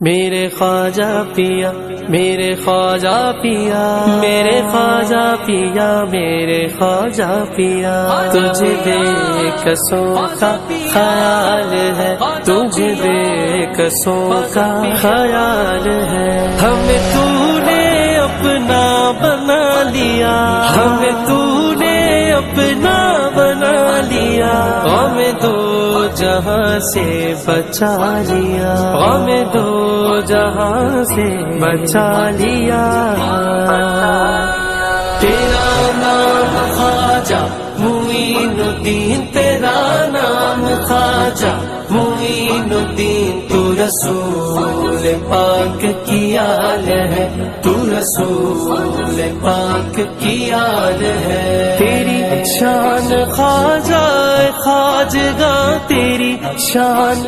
मेरे ख्वाजा पिया, मेरे ख्वाजा पिया, मेरे ख्वाजा पिया, मेरे ख्वाजा पिया, तुझे बेकसों का ख्याल है, तुझे बेकसों का ख्याल है। हमें तूने अपना बना लिया, हमें तूने अपना बना लिया, हमें दो जहां से बचा लिया, हमें दो जहां से बचा लिया। तेरा नाम ख्वाजा मुईनुद्दीन, तेरा नाम ख्वाजा मुईनुद्दीन, तू रसूल पाक की आल है, तू रसूल पाक की आल है। तेरी शान ख्वाजा ख्वाजगा, तेरी शान